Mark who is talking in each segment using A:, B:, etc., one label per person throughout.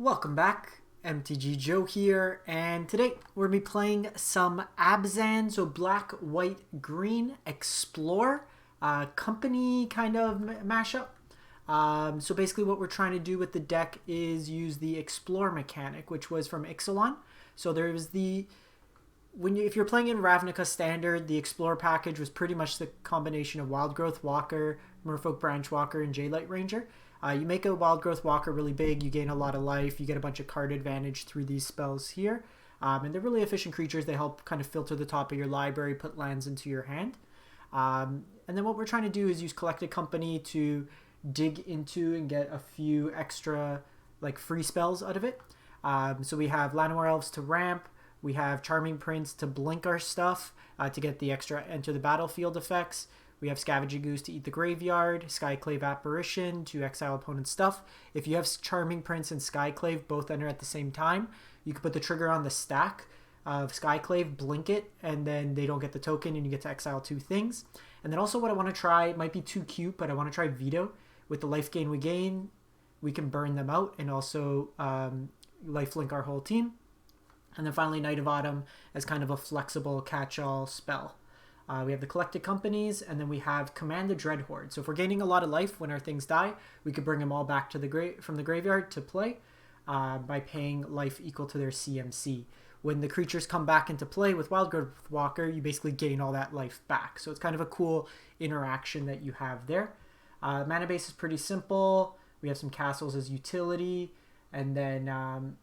A: Welcome back, MTG Joe here, and today we're going to be playing some Abzan, so black, white, green, explore, company kind of mashup. So basically what we're trying to do with the deck is use the explore mechanic, which was from Ixalan. So there was if you're playing in Ravnica Standard, the Explore package was pretty much the combination of Wild Growth Walker, Merfolk Branch Walker, and Jadelight Ranger. You make a Wild Growth Walker really big, you gain a lot of life, you get a bunch of card advantage through these spells here. And they're really efficient creatures. They help kind of filter the top of your library, put lands into your hand. And then what we're trying to do is use Collected Company to dig into and get a few extra free spells out of it. So we have Llanowar Elves to ramp. We have Charming Prince to blink our stuff to get the extra enter the battlefield effects. We have Scavenging Ooze to eat the graveyard, Skyclave Apparition to exile opponent's stuff. If you have Charming Prince and Skyclave both enter at the same time, you can put the trigger on the stack of Skyclave, blink it, and then they don't get the token and you get to exile two things. And then also what I want to try, it might be too cute, but I want to try Veto. With the life gain we gain, we can burn them out and also lifelink our whole team. And then finally, Knight of Autumn as kind of a flexible catch-all spell. We have the Collected Companies, and then we have Command the Dreadhorde. So if we're gaining a lot of life when our things die, we could bring them all back to from the graveyard to play by paying life equal to their CMC. When the creatures come back into play with Wild Growth Walker, you basically gain all that life back. So it's kind of a cool interaction that you have there. Mana base is pretty simple. We have some castles as utility, and then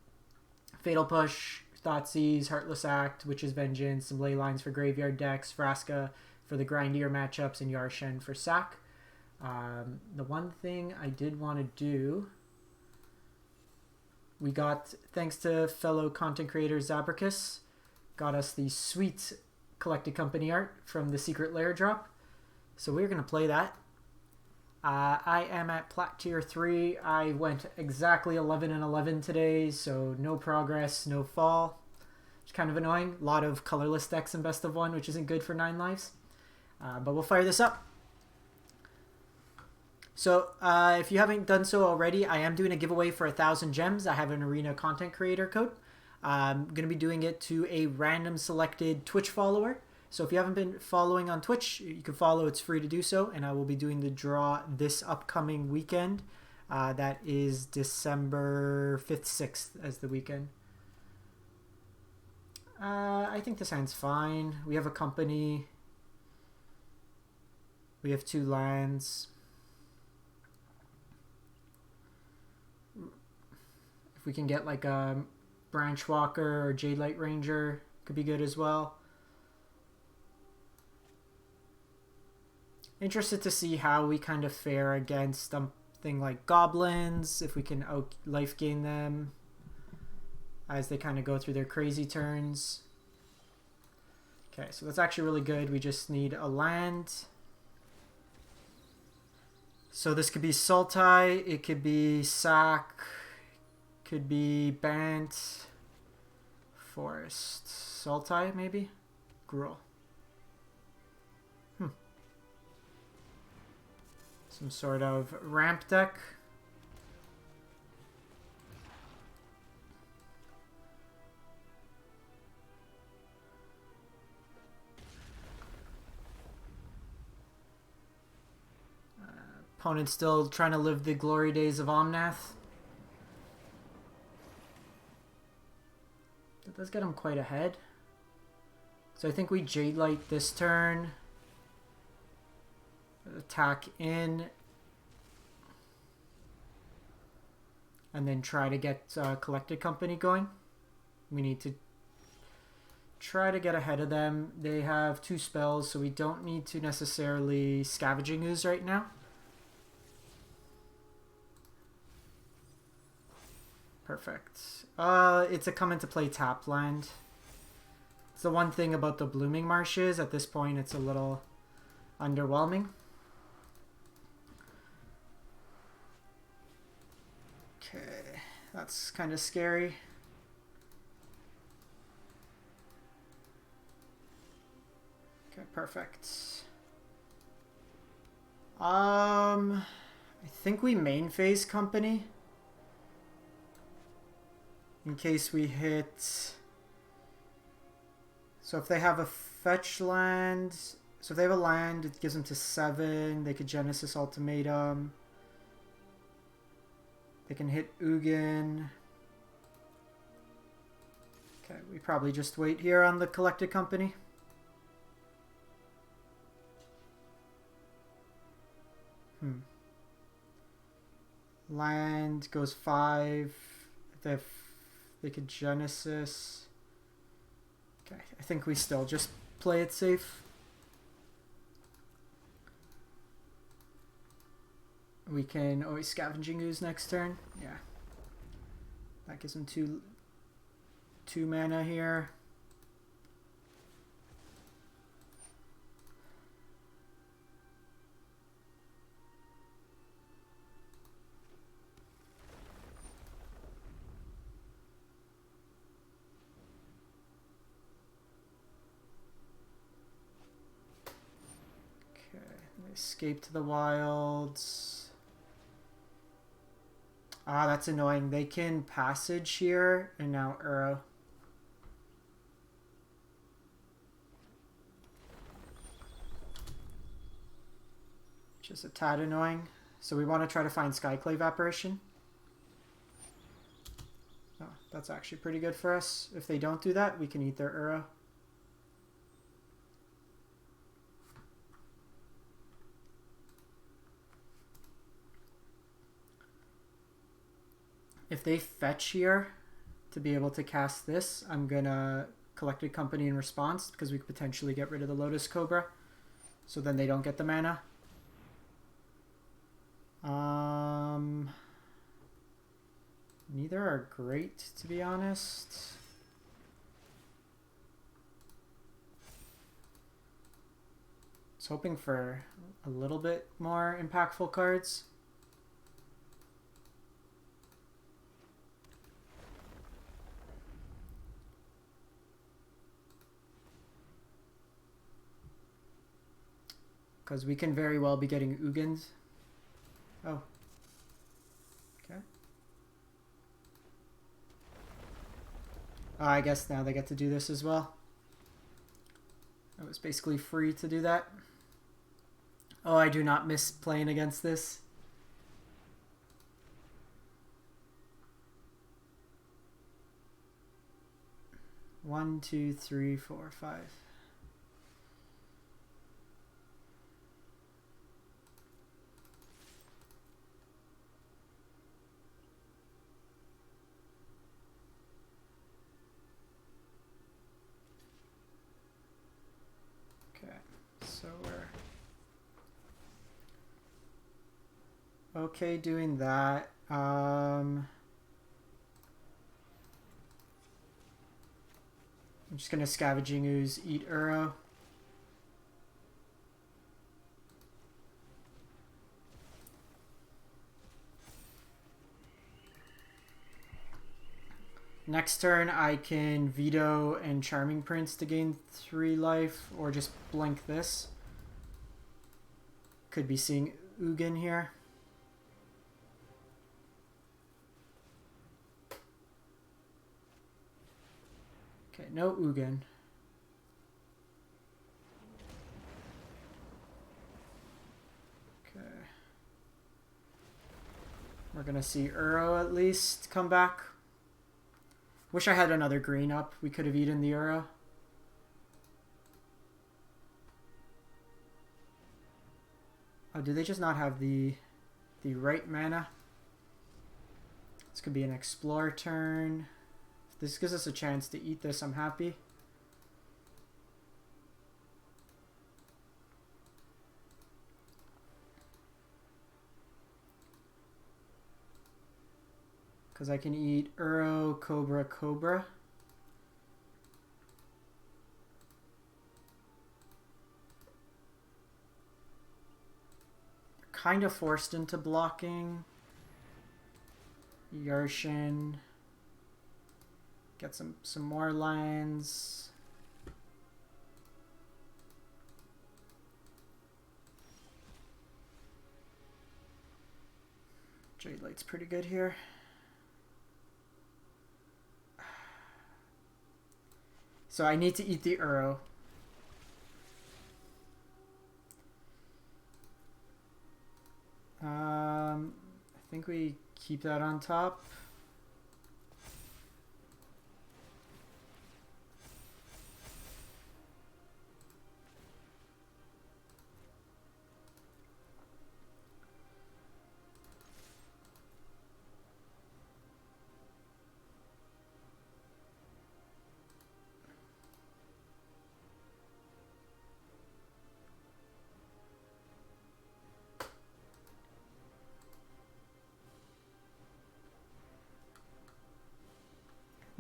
A: Fatal Push, Thoughtseize, Heartless Act, Witch's Vengeance, some ley lines for graveyard decks, Vraska for the grindier matchups, and Yarshen for sack. The one thing I did want to do, we got, thanks to fellow content creator Zabricus, got us the sweet Collected Company art from the Secret Lair drop. So we're going to play that. I am at Plat Tier 3. I went exactly 11 and 11 today, so no progress, no fall. It's kind of annoying. A lot of colorless decks in Best of 1, which isn't good for 9 lives. But we'll fire this up. So if you haven't done so already, I am doing a giveaway for 1,000 gems. I have an Arena content creator code. I'm going to be doing it to a random selected Twitch follower. So if you haven't been following on Twitch, you can follow. It's free to do so. And I will be doing the draw this upcoming weekend. That is December 5th, 6th as the weekend. I think this hand's fine. We have a company. We have 2 lands. If we can get like a Branch Walker or Jadelight Ranger, could be good as well. Interested to see how we kind of fare against something like goblins, if we can out life gain them as they kind of go through their crazy turns. Okay, so that's actually really good. We just need a land. So this could be Sultai, it could be Sack, could be Bant, Forest, Sultai maybe? Gruul. Some sort of ramp deck. Opponent still trying to live the glory days of Omnath. That does get him quite ahead. So I think we Jadelight this turn. Attack in. And then try to get Collected Company going. We need to try to get ahead of them. They have 2 spells, so we don't need to necessarily Scavenging Ooze right now. Perfect. It's a come into play tap land. It's the one thing about the Blooming Marshes. At this point, it's a little underwhelming. Okay, that's kind of scary. Okay, perfect. I think we main phase company. in case we hit. So if they have a fetch land, so if they have a land, it gives them to 7. They could Genesis Ultimatum. They can hit Ugin. Okay, we probably just wait here on the Collected Company. Land goes 5. They could Genesis. Okay, I think we still just play it safe. We can always Scavenging Ooze next turn. Yeah. That gives them two mana here. Okay, escape to the wilds. Ah, that's annoying. They can Passage here, and now Uro. Which is a tad annoying. So we want to try to find Skyclave Apparition. Oh, that's actually pretty good for us. If they don't do that, we can eat their Uro. If they fetch here to be able to cast this, I'm gonna Collected Company in response because we could potentially get rid of the Lotus Cobra. So then they don't get the mana. Neither are great, to be honest. I was hoping for a little bit more impactful cards. Because we can very well be getting Ugins. Oh. Okay. I guess now they get to do this as well. It was basically free to do that. Oh, I do not miss playing against this. One, two, three, four, five. So we're okay doing that. I'm just gonna Scavenging Ooze, eat Uro. Next turn I can Veto and Charming Prince to gain 3 life, or just blink this. Could be seeing Ugin here. Okay, no Ugin. Okay. We're gonna see Uro at least come back. Wish I had another green up. We could have eaten the Uro. Oh, do they just not have the right mana? This could be an Explore turn. If this gives us a chance to eat this, I'm happy. Because I can eat Uro, Cobra, Cobra. Kind of forced into blocking. Yarshin. Get some more lands. Jade Light's pretty good here. So I need to eat the Uro. I think we keep that on top.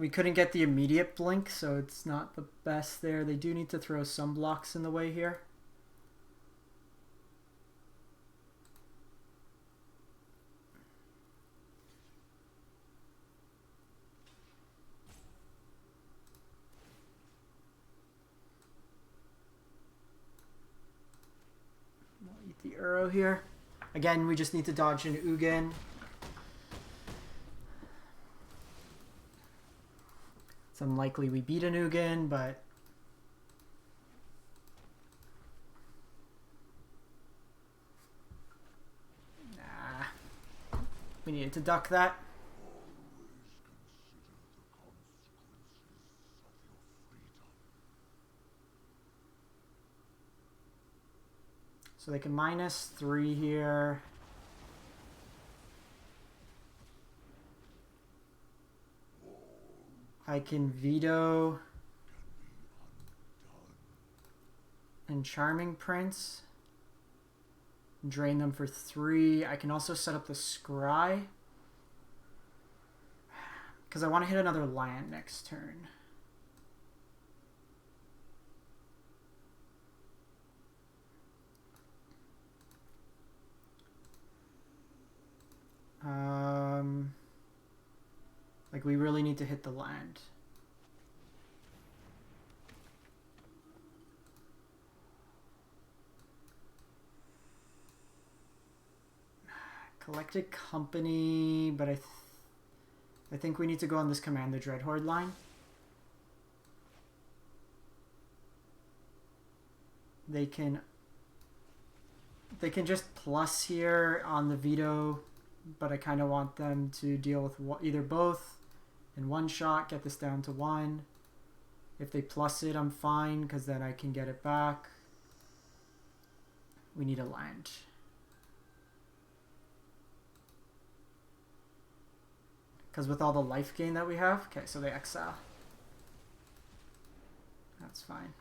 A: We couldn't get the immediate blink, so it's not the best there. They do need to throw some blocks in the way here. We'll eat the Uro here. Again, we just need to dodge an Ugin. It's unlikely we beat an Ugin, but nah. We needed to duck that. So they can -3 here. I can veto and Charming Prince. Drain them for 3. I can also set up the Scry. Because I want to hit another land next turn. Like, we really need to hit the land. Collected Company, but I think we need to go on this Command the Dreadhorde line. They can just plus here on the veto, but I kind of want them to deal with either both in one shot, get this down to 1. If they plus it, I'm fine, because then I can get it back. We need a land. Because with all the life gain that we have, okay, so they exile. That's fine.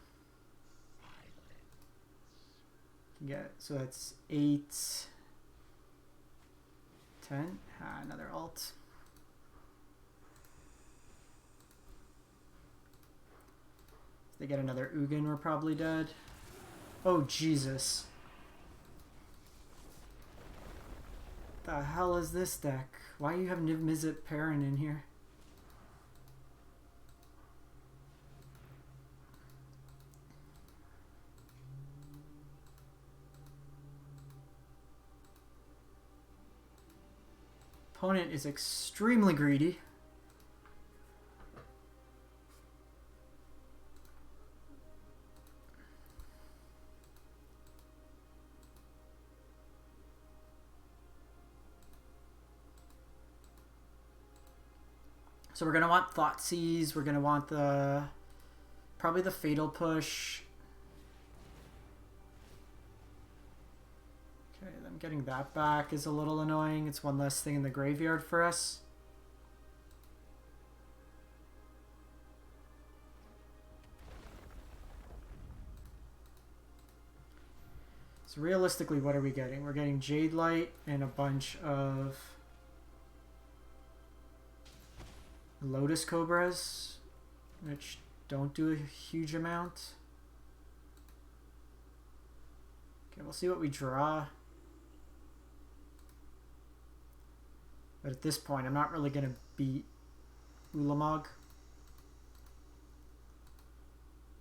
A: So that's 8, 10. Another alt. If they get another Ugin, we're probably dead. Oh, Jesus. The hell is this deck? Why do you have Niv Mizzet Perrin in here? Opponent is extremely greedy. So we're going to want Thoughtseize. We're going to want probably the Fatal Push. Okay, them getting that back is a little annoying. It's one less thing in the graveyard for us. So realistically, what are we getting? We're getting Jade Light and a bunch of Lotus Cobras, which don't do a huge amount. Okay, we'll see what we draw. But at this point, I'm not really going to beat Ulamog.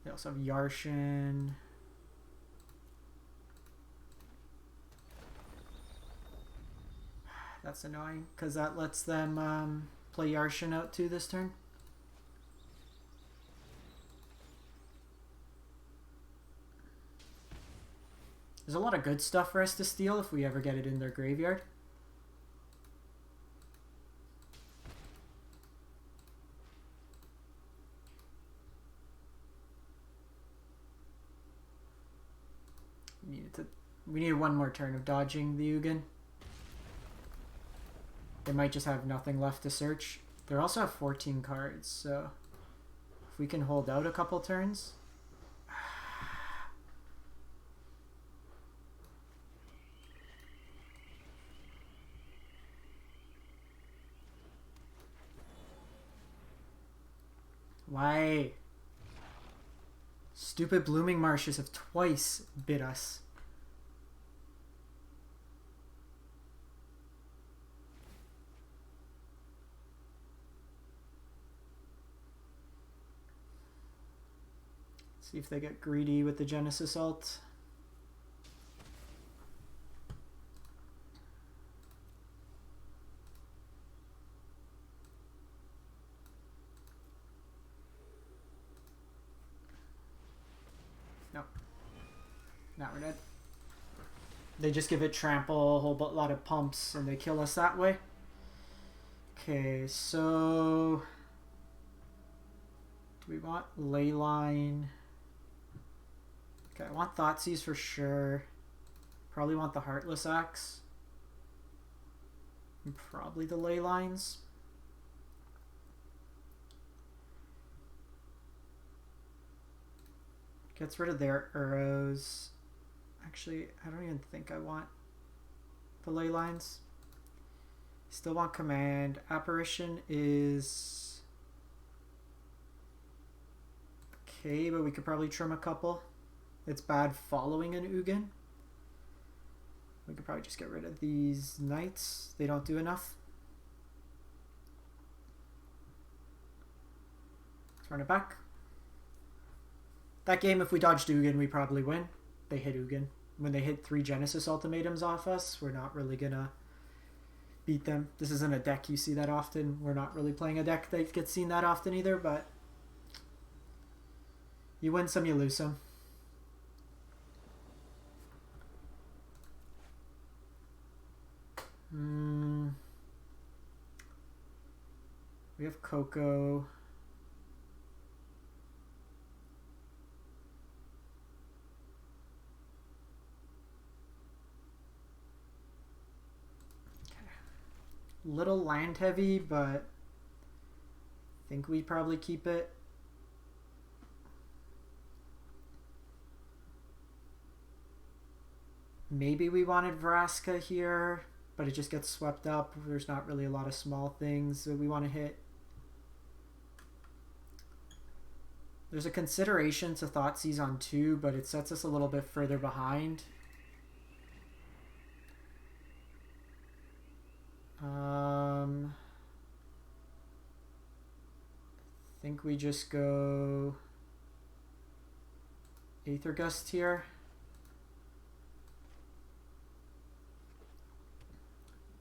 A: They also have Yarshin. That's annoying, because that lets them play Yarshin out too this turn. There's a lot of good stuff for us to steal if we ever get it in their graveyard. We needed one more turn of dodging the Ugin. They might just have nothing left to search. They also have 14 cards, so if we can hold out a couple turns. Why? Stupid blooming marshes have twice bit us. See if they get greedy with the Genesis ult. Nope. Now we're dead. They just give it trample, a whole lot of pumps, and they kill us that way. Okay, so do we want Leyline? Okay, I want Thoughtseize for sure. Probably want the Heartless Axe. And probably the Leylines. Gets rid of their arrows. Actually, I don't even think I want the Leylines. Still want Command. Apparition is okay, but we could probably trim a couple. It's bad following an Ugin. We could probably just get rid of these Knights. They don't do enough. Let's run it back. That game, if we dodged Ugin, we probably win. They hit Ugin. When they hit 3 Genesis ultimatums off us, we're not really gonna beat them. This isn't a deck you see that often. We're not really playing a deck that gets seen that often either, but you win some, you lose some. We have Coco. Little land heavy, but I think we probably keep it. Maybe we wanted Vraska here, but it just gets swept up. There's not really a lot of small things that we want to hit. There's a consideration to Thoughtseize on 2, but it sets us a little bit further behind. I think we just go Aether Gust here.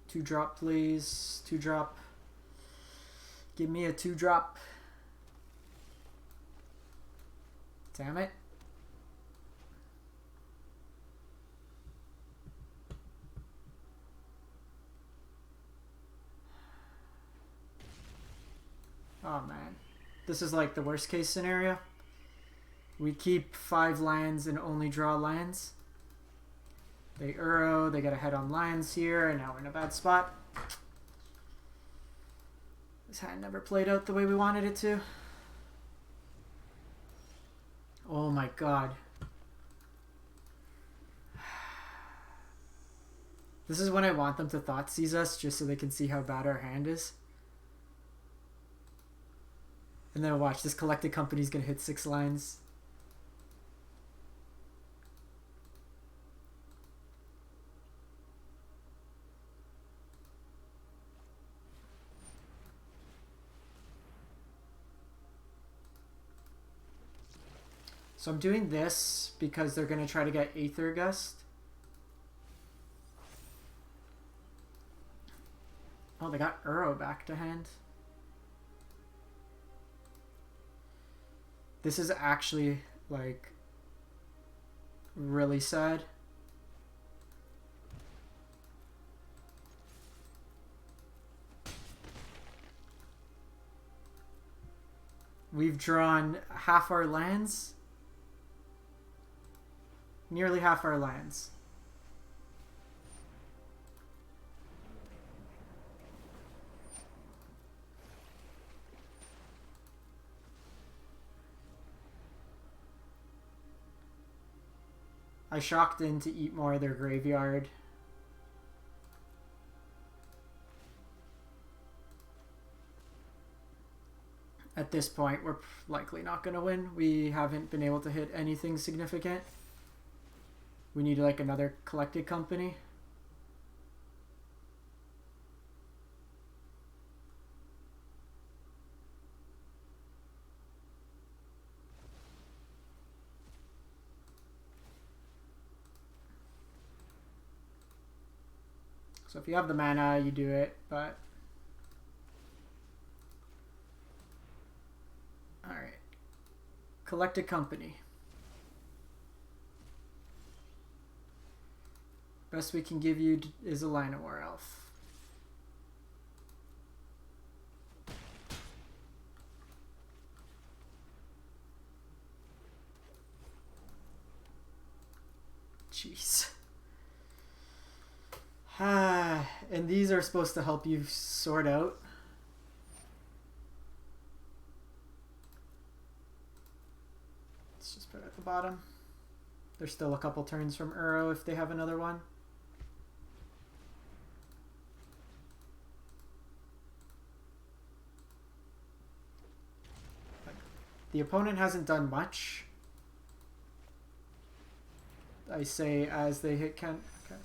A: Two drop, please. 2-drop. Give me a 2-drop. Damn it. Oh man. This is like the worst case scenario. We keep 5 lands and only draw lands. They Uro, they get ahead on lands here, and now we're in a bad spot. This hand never played out the way we wanted it to. Oh my god. This is when I want them to Thoughtseize us, just so they can see how bad our hand is. And then watch, this Collected Company's gonna hit 6 lines. So I'm doing this because they're gonna try to get Aether Gust. Oh, they got Uro back to hand. This is actually, like, really sad. We've drawn half our lands. Nearly half our lands. I shocked in to eat more of their graveyard. At this point, we're likely not going to win. We haven't been able to hit anything significant. We need like another collected company. So if you have the mana, you do it, but... Alright. Collect a company. Best we can give you is a Llanowar Elf. Jeez. And these are supposed to help you sort out. Let's just put it at the bottom. There's still a couple turns from Uro if they have another one. The opponent hasn't done much. I say as they hit Ken. Okay.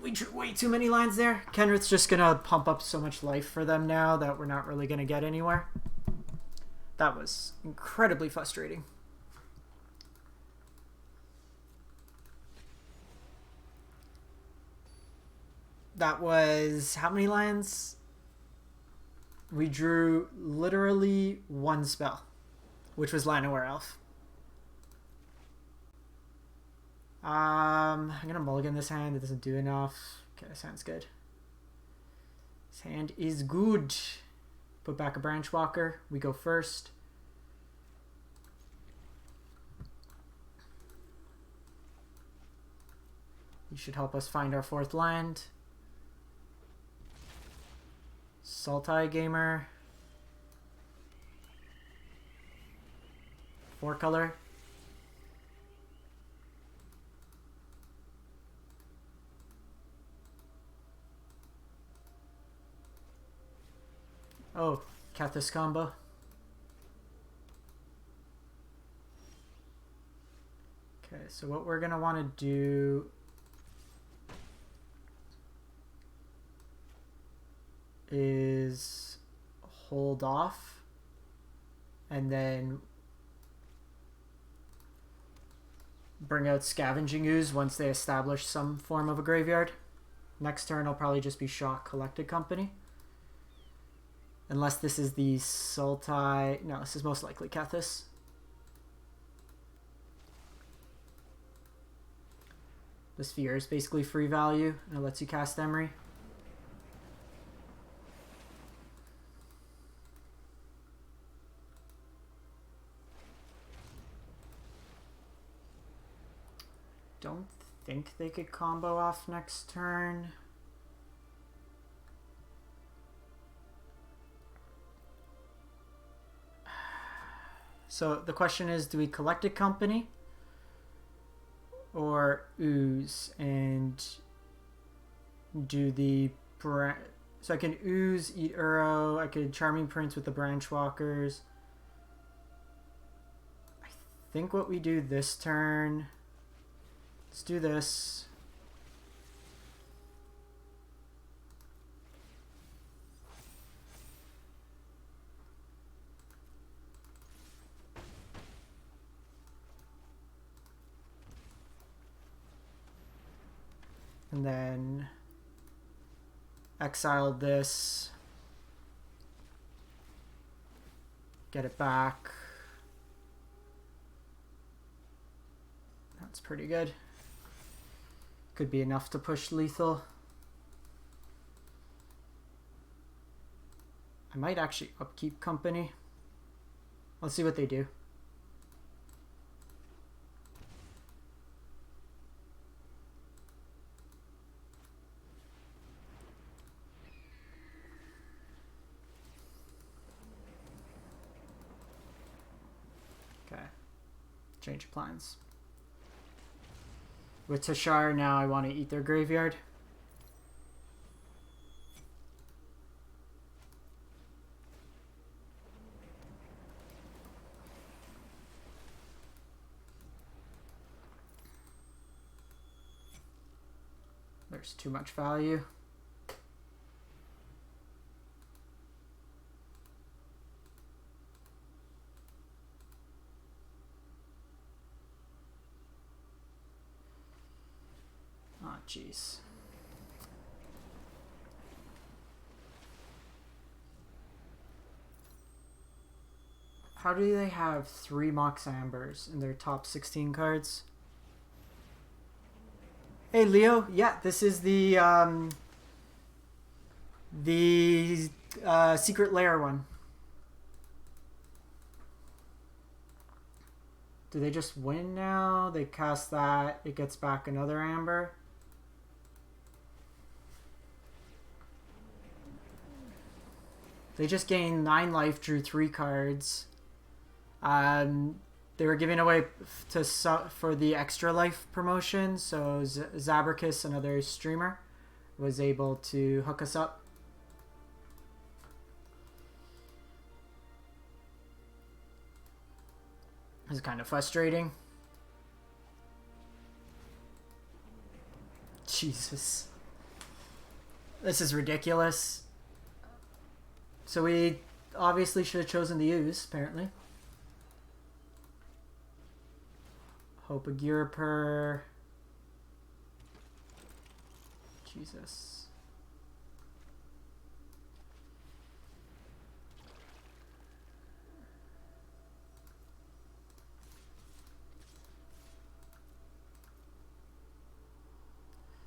A: We drew way too many lines there. Kenrith's just gonna pump up so much life for them now that we're not really gonna get anywhere. That was incredibly frustrating. That was how many lands? We drew literally one spell, which was Llanowar Elf. I'm gonna mulligan this hand. It doesn't do enough. Okay, this hand's good. This hand is good. Put back a Branch Walker. We go first. You should help us find our fourth land. Sultai Gamer. 4-color. Oh, Kethis combo. Okay, so what we're going to want to do is hold off and then bring out Scavenging Ooze once they establish some form of a graveyard. Next turn I'll probably just be Shock Collected Company. Unless this is the Sultai... No, this is most likely Kethis. The Sphere is basically free value, and it lets you cast Emery. Don't think they could combo off next turn. So the question is, do we collect a company or ooze and do the... So I can ooze, eat Uro, I could Charming Prince with the Branch Walkers. I think what we do this turn... Let's do this. And then exile this. Get it back. That's pretty good. Could be enough to push lethal. I might actually upkeep company. Let's see what they do. Okay. Change of plans. With Tashar, now I want to eat their graveyard. There's too much value. Oh, jeez. How do they have 3 Mox Ambers in their top 16 cards? Hey, Leo. Yeah, this is the Secret Lair one. Do they just win now? They cast that. It gets back another Amber. They just gained 9 life, drew 3 cards. They were giving away for the extra life promotion, so Zabricus, another streamer, was able to hook us up. It's kind of frustrating. Jesus. This is ridiculous. So we obviously should have chosen the Ooze, apparently. Hope a Giriper. Jesus.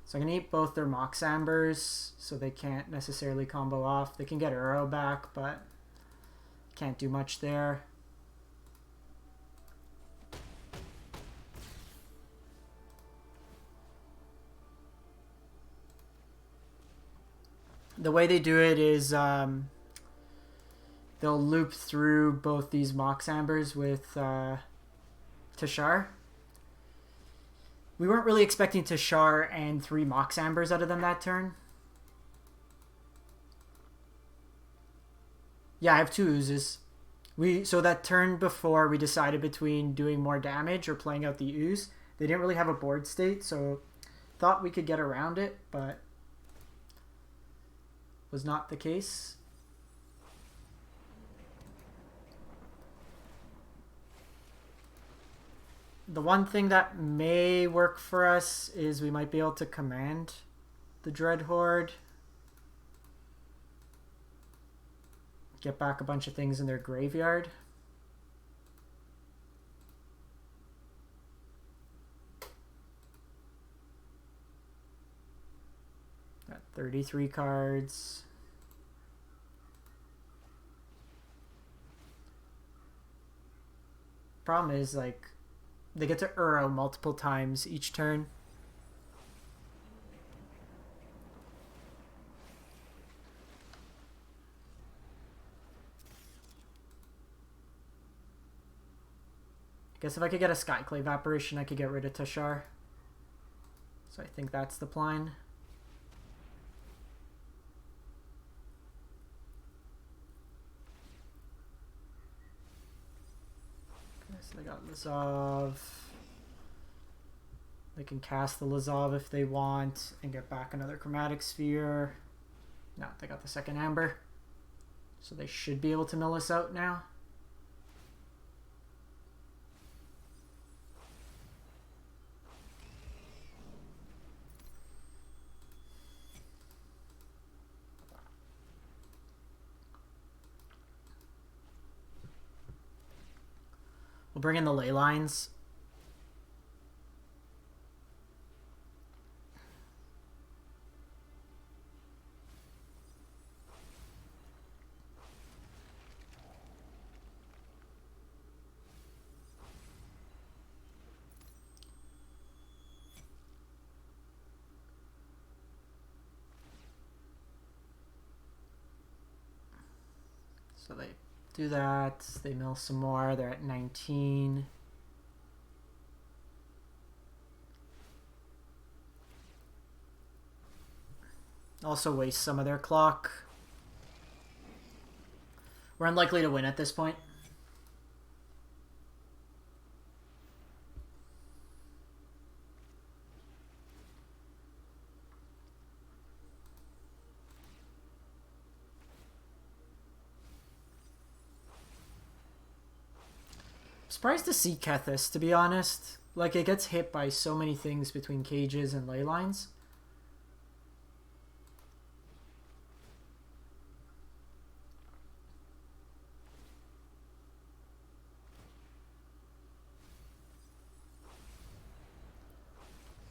A: So I'm going to eat both their Mox Ambers, so they can't necessarily combo off. They can get Uro back, but can't do much there. The way they do it is they'll loop through both these Mox Ambers with Tashar. We weren't really expecting Tashar and 3 Mox Ambers out of them that turn. Yeah, I have 2 Oozes. So that turn before we decided between doing more damage or playing out the Ooze. They didn't really have a board state, so thought we could get around it, but was not the case. The one thing that may work for us is we might be able to command the Dread Horde. Get back a bunch of things in their graveyard. Got 33 cards. Problem is, like, they get to Uro multiple times each turn. I guess if I could get a Skyclave Apparition, I could get rid of Tashar. So I think that's the plan. So they got Lazov. They can cast the Lazov if they want and get back another Chromatic Sphere. No, they got the second Amber. So they should be able to mill us out now. We'll bring in the ley lines. So they do that. They mill some more. They're at 19. Also waste some of their clock. We're unlikely to win at this point. Surprised to see Kethis, to be honest. Like, it gets hit by so many things between cages and ley lines.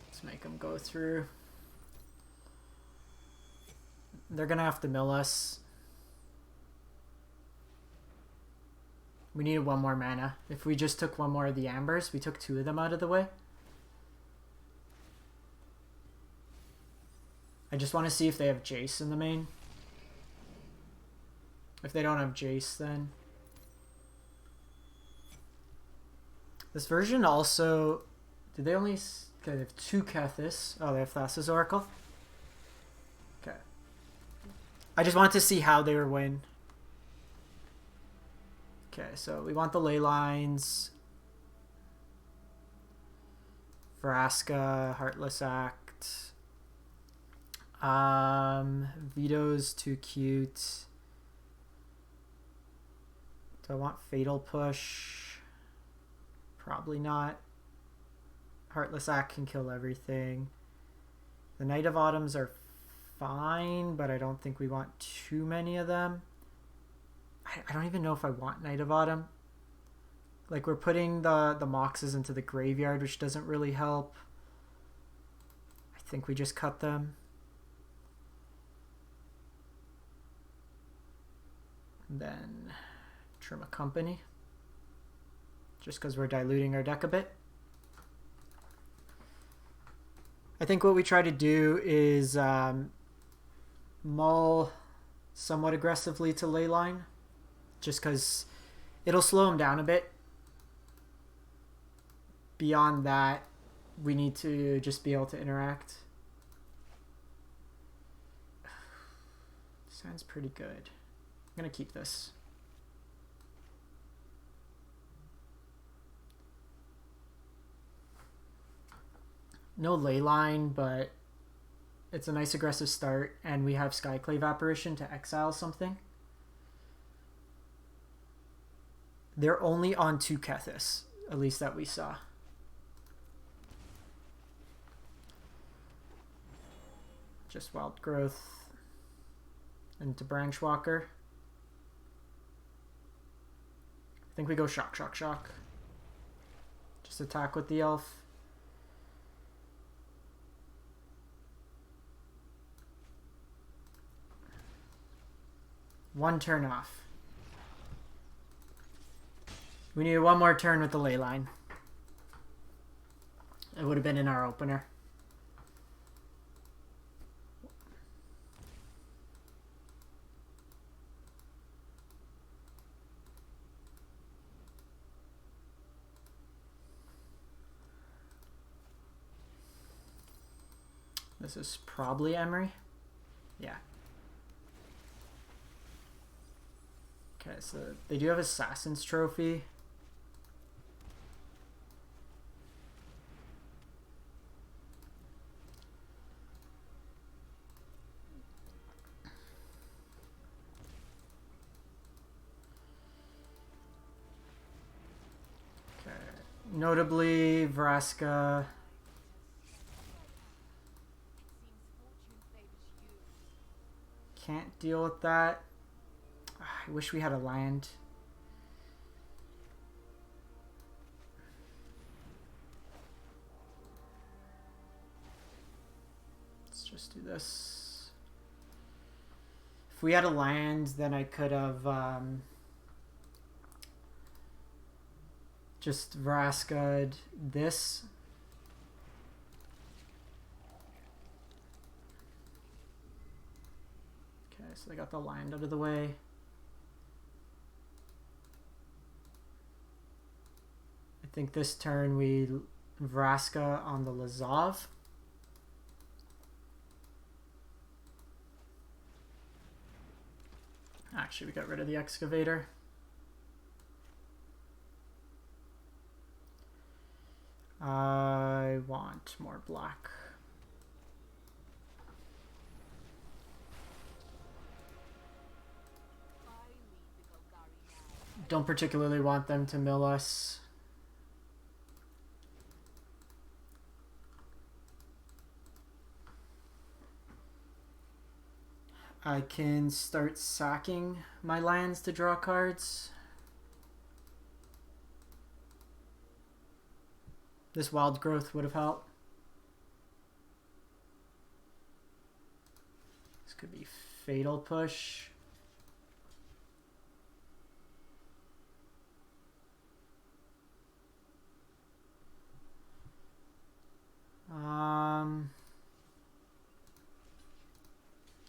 A: Let's make them go through. They're gonna have to mill us. We needed one more mana. If we just took one more of the ambers, we took 2 of them out of the way. I just want to see if they have Jace in the main. If they don't have Jace, then... This version also... Did they only... Okay, they have 2 Kethis. Oh, they have Thassa's Oracle. Okay. I just wanted to see how they were win. Okay, so we want the ley lines. Vraska, Heartless Act. Veto's too cute. Do I want Fatal Push? Probably not. Heartless Act can kill everything. The Night of Autumns are fine, but I don't think we want too many of them. I don't even know if I want Night of Autumn. Like, we're putting the Moxes into the graveyard, which doesn't really help. I think we just cut them. And then trim a Company. Just because we're diluting our deck a bit. I think what we try to do is mull somewhat aggressively to Leyline. Just because it'll slow him down a bit. Beyond that, we need to just be able to interact. Sounds pretty good. I'm going to keep this. No Leyline, but it's a nice aggressive start, and we have Skyclave Apparition to exile something. They're only on 2 Kethis, at least that we saw. Just Wild Growth into Branchwalker. I think we go Shock, Shock, Shock. Just attack with the elf. One turn off. We needed one more turn with the Leyline. It would have been in our opener. This is probably Emery. Yeah. Okay, so they do have Assassin's Trophy. Okay. Notably, Vraska. Can't deal with that. I wish we had a land. Let's just do this. If we had a land, then I could have just Vraska'd this. Okay, so they got the land out of the way. think this turn we Vraska on the Lazov. Actually, we got rid of the excavator. I want more black. Don't particularly want them to mill us. I can start sacking my lands to draw cards. This wild growth would have helped. This could be fatal push.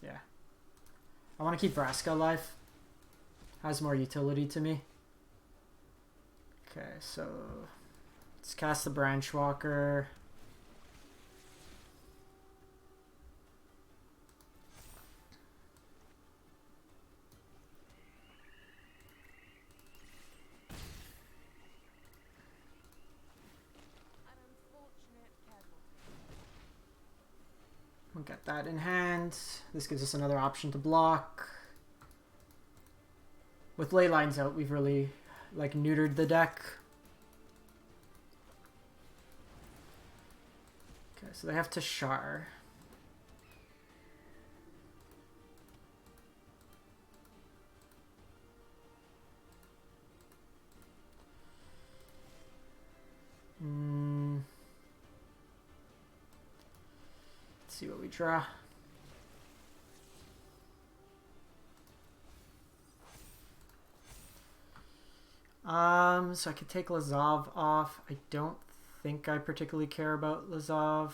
A: Yeah. I want to keep Vraska alive. Has more utility to me. Okay, so let's cast the Branch Walker. We'll get that in hand. This gives us another option to block. With ley lines out, we've really like neutered the deck. Okay, so they have to Shar. Let's see what we draw. So I could take Lazov off. I don't think I particularly care about Lazov.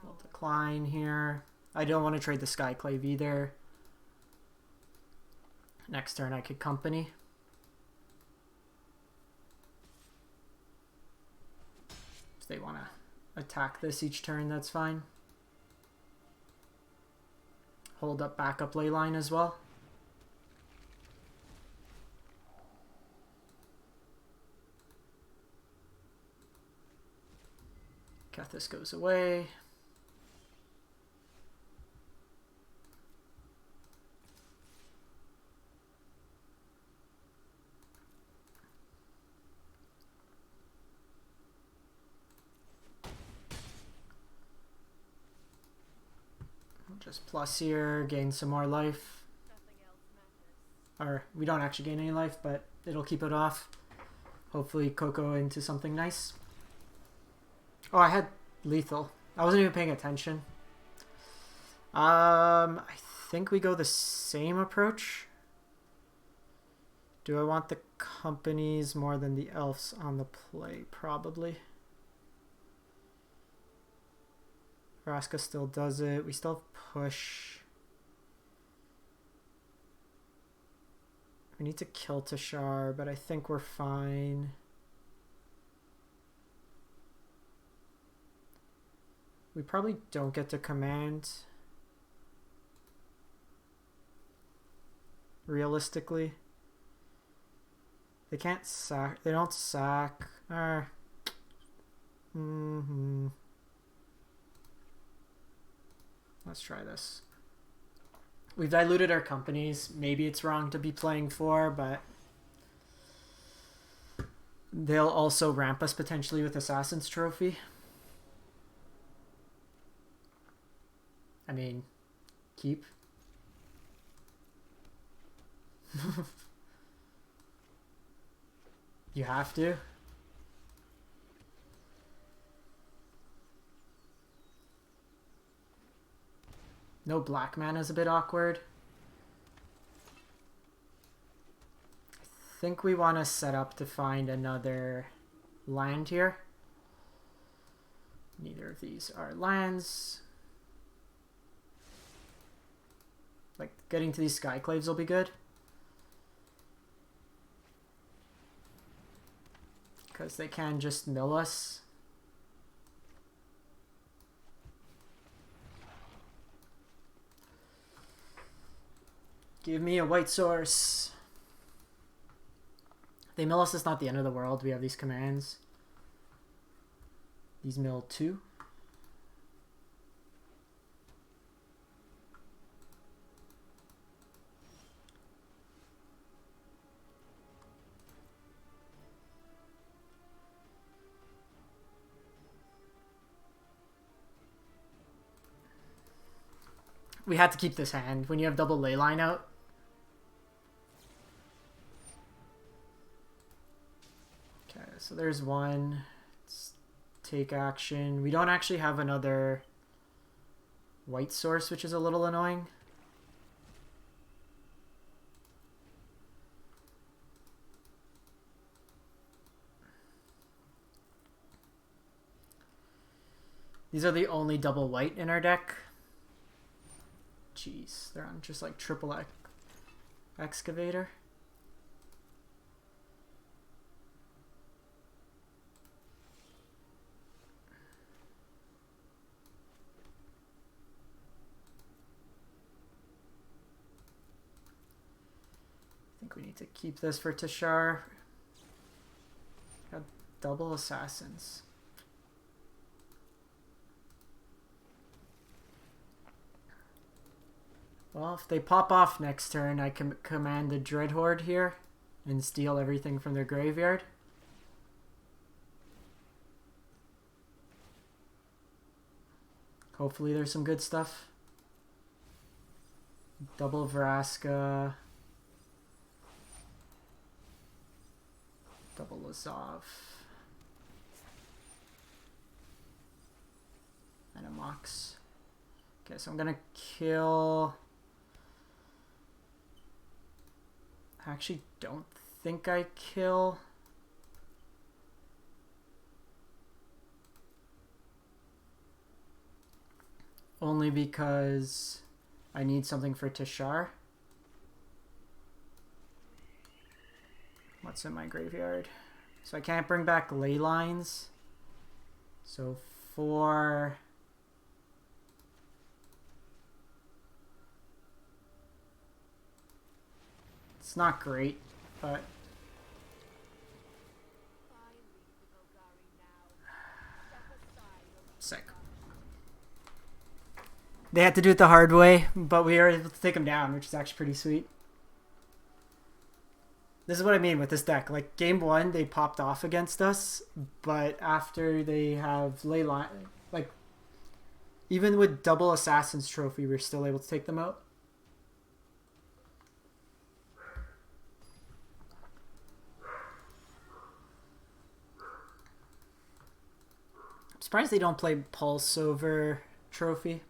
A: We'll decline here. I don't want to trade the Skyclave either. Next turn I could company. If they want to attack this each turn, that's fine. Hold up backup ley line as well. Kethis goes away. Just plus here, gain some more life. Or we don't actually gain any life, but it'll keep it off. Hopefully Coco into something nice. Oh, I had lethal. I wasn't even paying attention. I think we go the same approach. Do I want the companies more than the elves on the play? Probably. Vraska still does it. We still have push. We need to kill Tashar, but I think we're fine. We probably don't get to command. Realistically. They can't sack. They don't sack. Let's try this. We've diluted our companies. Maybe it's wrong to be playing 4, but they'll also ramp us potentially with Assassin's Trophy. I mean, keep. You have to. No black mana is a bit awkward. I think we want to set up to find another land here. Neither of these are lands. Like, getting to these Skyclaves will be good. Because they can just mill us. Give me a white source. They mill us, it's not the end of the world. We have these commands. These mill 2. We had to keep this hand when you have double ley line out. Okay, so there's one. Let's take action. We don't actually have another white source, which is a little annoying. These are the only double white in our deck. Jeez, they're on just like triple excavator. I think we need to keep this for Tashar. Got double assassins. Well, if they pop off next turn, I can command the Dread Horde here and steal everything from their graveyard. Hopefully there's some good stuff. Double Vraska. Double Lazov. And a Mox. Okay, so I'm gonna kill... I actually don't think I kill. Only because I need something for Tashar. What's in my graveyard? So I can't bring back ley lines. So for... It's not great, but... Sick. They had to do it the hard way, but we were able to take them down, which is actually pretty sweet. This is what I mean with this deck. Like, game 1, they popped off against us, but after they have ley line... Like, even with double Assassin's Trophy, we're still able to take them out. Surprised they don't play Pulse over Trophy.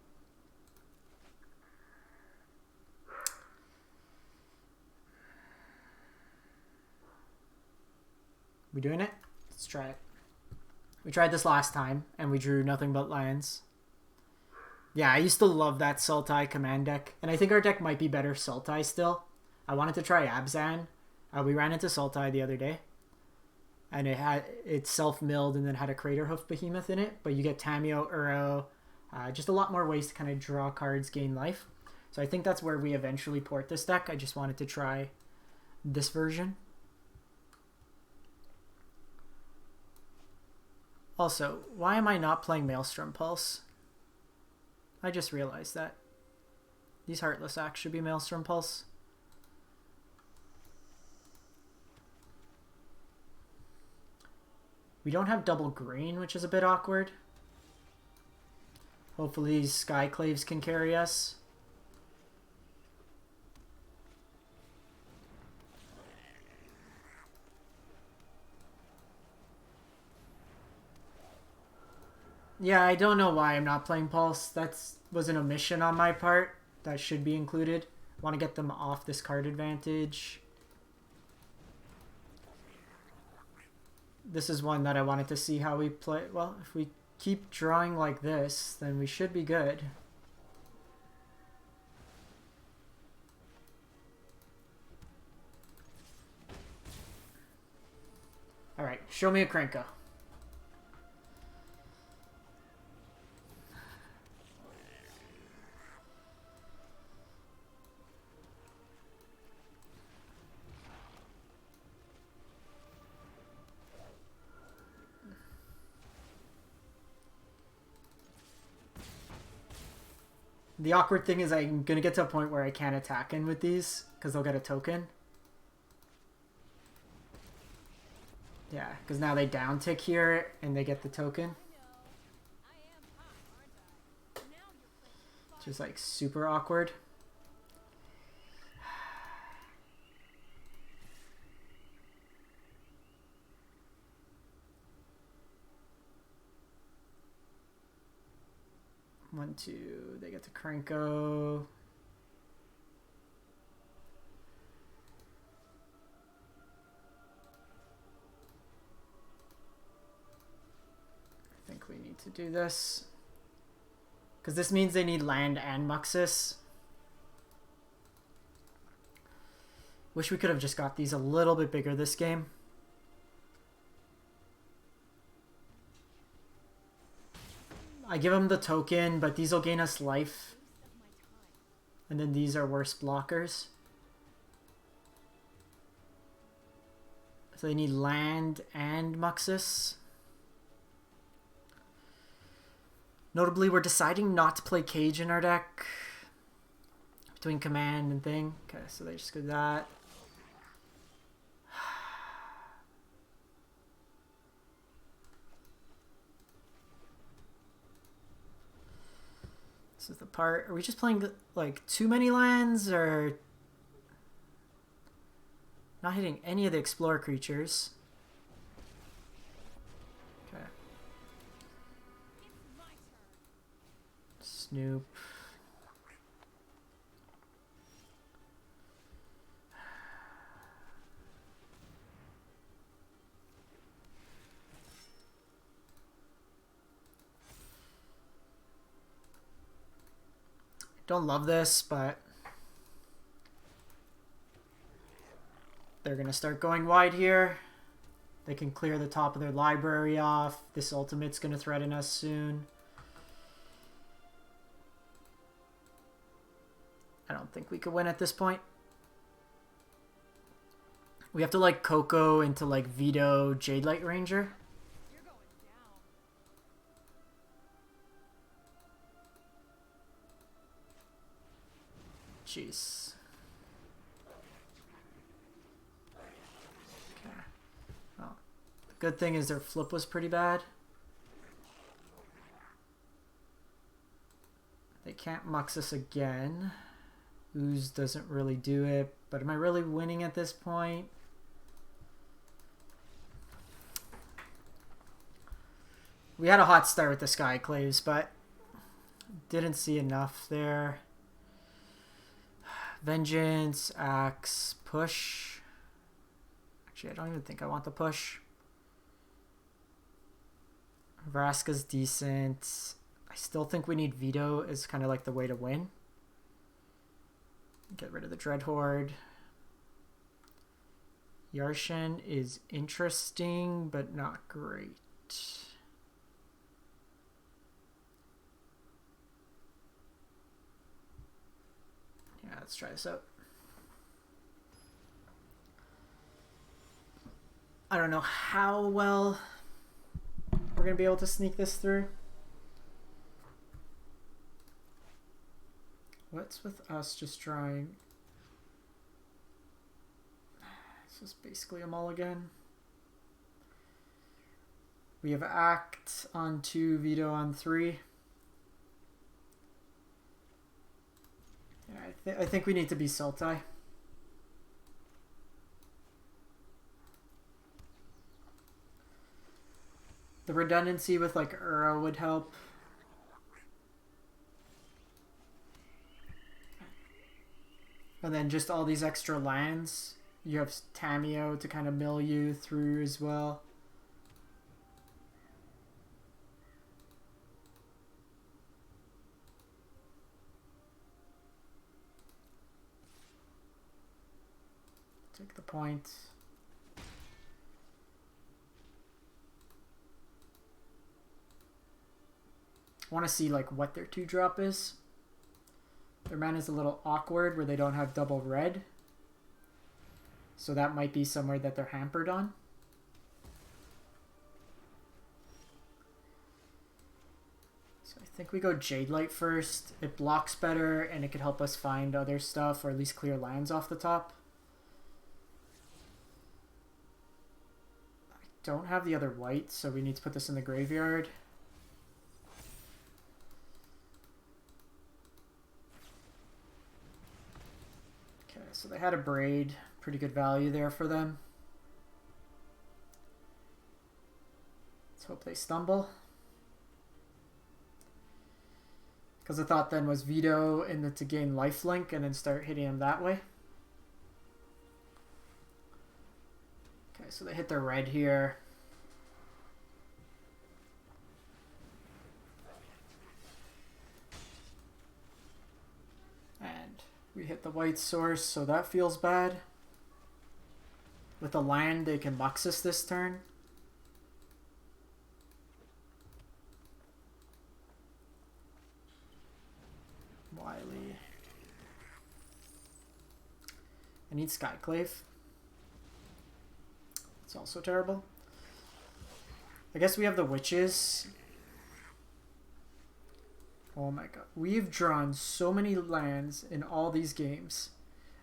A: We doing it? Let's try it. We tried this last time and we drew nothing but lands. Yeah, I used to love that Sultai command deck, and I think our deck might be better Sultai still. I wanted to try Abzan. We ran into Sultai the other day. And it self-milled and then had a Crater Hoof Behemoth in it. But you get Tameo, Uro, just a lot more ways to kind of draw cards, gain life. So I think that's where we eventually port this deck. I just wanted to try this version. Also, why am I not playing Maelstrom Pulse? I just realized that. These Heartless Acts should be Maelstrom Pulse. We don't have double green, which is a bit awkward. Hopefully these Skyclaves can carry us. Yeah, I don't know why I'm not playing Pulse. That was an omission on my part. That should be included. Want to get them off this card advantage. this is one that I wanted to see how we play. Well, if we keep drawing like this, then we should be good. Alright, show me a Krenko. The awkward thing is I'm going to get to a point where I can't attack in with these because they'll get a token. Yeah, because now they down tick here and they get the token. Just like super awkward. One, two, they get to Krenko. I think we need to do this. Because this means they need land and Muxus. Wish we could have just got these a little bit bigger this game. I give them the token, but these will gain us life. And then these are worse blockers. So they need land and Muxus. Notably, we're deciding not to play Cage in our deck. Between command and thing. Okay, so they just go that. This is the part. Are we just playing like too many lands or not hitting any of the Explorer creatures? Okay. Snoop. Don't love this, but they're going to start going wide here. They can clear the top of their library off. This ultimate's going to threaten us soon. I don't think we could win at this point. We have to like Coco into like Veto Jade Light Ranger. Jeez. Okay. Well, the good thing is their flip was pretty bad. They can't Mux us again. Ooze doesn't really do it, but am I really winning at this point? We had a hot start with the Skyclaves, but didn't see enough there. Vengeance, Axe, push. Actually, I don't even think I want the push. Vraska's decent. I still think we need Veto as kind of like the way to win. Get rid of the Dread Horde. Yarshan is interesting, but not great. Yeah, let's try this out. I don't know how well we're going to be able to sneak this through. What's with us just drawing? This is basically a mulligan. We have Act on 2, Veto on 3. Yeah, I think we need to be Sultai. The redundancy with like Uro would help. And then just all these extra lands. You have Tameo to kind of mill you through as well. Take the point. I want to see like what their 2-drop is. Their mana is a little awkward where they don't have double red. So that might be somewhere that they're hampered on. So I think we go Jade Light first. It blocks better and it could help us find other stuff or at least clear lands off the top. I don't have the other white, so we need to put this in the graveyard. Okay, so they had a Braid. Pretty good value there for them. Let's hope they stumble. Because the thought then was veto and then to gain lifelink and then start hitting them that way. Okay, so they hit their red here. And we hit the white source, so that feels bad. With a land, they can Muxus this turn. Wily. I need Skyclave. It's also terrible. I guess we have the Witches. Oh my god. We've drawn so many lands in all these games.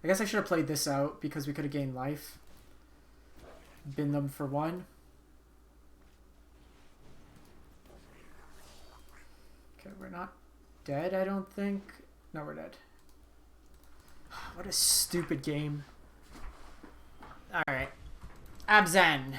A: I guess I should have played this out because we could have gained life. Bin them for 1. Okay, we're not dead, I don't think. No, we're dead. What a stupid game. Alright. Abzan.